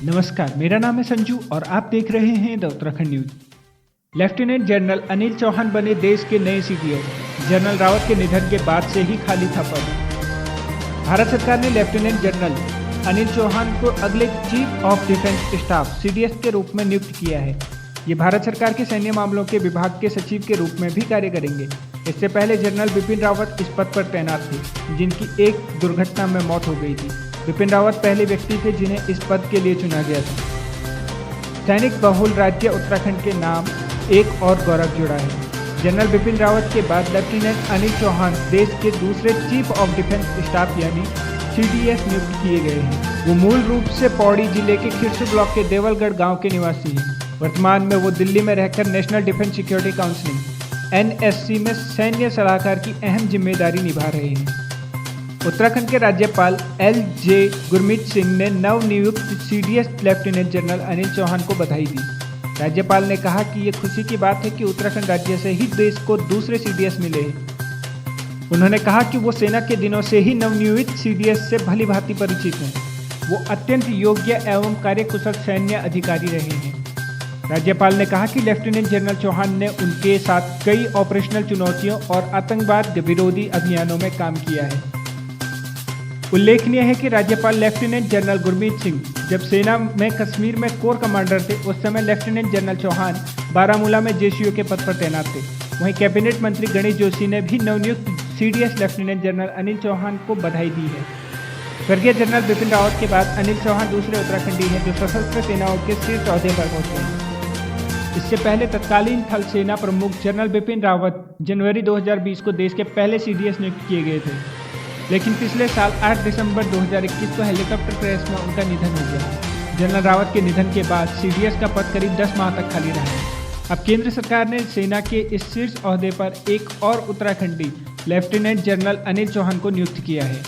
नमस्कार, मेरा नाम है संजू और आप देख रहे हैं the Uttarakhand news. Lieutenant general Anil Chauhan बने देश के नए सीडीएस। जनरल रावत के निधन के बाद से ही खाली था पद। भारत सरकार ने लेफ्टिनेंट जनरल अनिल चौहान को अगले chief of defence staff CDS के रूप में नियुक्त किया है। ये भारत सरकार के सैन्य मामलों के विभाग के सचिव के रूप में भी कार्य करेंगे। इससे पहले जनरल बिपिन रावत इस पद पर तैनात थे, जिनकी एक दुर्घटना में मौत हो गई थी। बिपिन रावत पहले व्यक्ति थे जिन्हें इस पद के लिए चुना गया था। सैनिक बहुल राज्य उत्तराखंड के नाम एक और गौरव जुड़ा है। जनरल बिपिन रावत के बाद लेफ्टिनेंट अनिल चौहान देश के दूसरे चीफ ऑफ डिफेंस स्टाफ यानी सीडीएस नियुक्त किए गए हैं। वो मूल रूप से पौड़ी जिले के खिरसू ब्लॉक के देवलगढ़ गांव के निवासी हैं। वर्तमान में वो दिल्ली में रहकर national defence security council NSC में सैन्य सलाहकार की अहम जिम्मेदारी निभा रहे हैं। उत्तराखंड के राज्यपाल एल.जे. गुरमीत सिंह ने नवनियुक्त CDS lieutenant general Anil Chauhan को बधाई दी। राज्यपाल ने कहा कि ये खुशी की बात है कि उत्तराखंड राज्य से ही देश को दूसरे सीडीएस मिले हैं। उन्होंने कहा कि वो सेना के दिनों से ही नवनियुक्त सीडीएस से भली भांति परिचित हैं। वो अत्यंत योग्य एवं कार्यकुशल सैन्य अधिकारी रहे हैं। राज्यपाल ने कहा कि लेफ्टिनेंट जनरल चौहान ने उनके साथ कई ऑपरेशनल चुनौतियों और आतंकवाद विरोधी अभियानों में काम किया है। उल्लेखनीय है कि राज्यपाल लेफ्टिनेंट जनरल गुरमीत सिंह जब सेना में कश्मीर में कोर कमांडर थे, उस समय लेफ्टिनेंट जनरल चौहान बारामूला में जेसीओ के पद पर तैनात थे। वहीं कैबिनेट मंत्री गणेश जोशी ने भी नवनियुक्त CDS lieutenant general Anil Chauhan को बधाई दी है। स्वर्गीय जनरल बिपिन रावत के बाद अनिल चौहान दूसरे उत्तराखंडी हैं जो सशस्त्र सेनाओं के शीर्ष ओहदे पर पहुंचे हैं। इससे पहले तत्कालीन थल सेना प्रमुख जनरल बिपिन रावत जनवरी 2020 को देश के पहले सीडीएस नियुक्त किए गए थे, लेकिन पिछले साल 8 दिसंबर 2021 को हेलीकॉप्टर क्रैश में उनका निधन हो गया। जनरल रावत के निधन के बाद सीडीएस का पद करीब 10 माह तक खाली रहा है। अब केंद्र सरकार ने सेना के इस शीर्ष ओहदे पर एक और उत्तराखंडी लेफ्टिनेंट जनरल अनिल चौहान को नियुक्त किया है।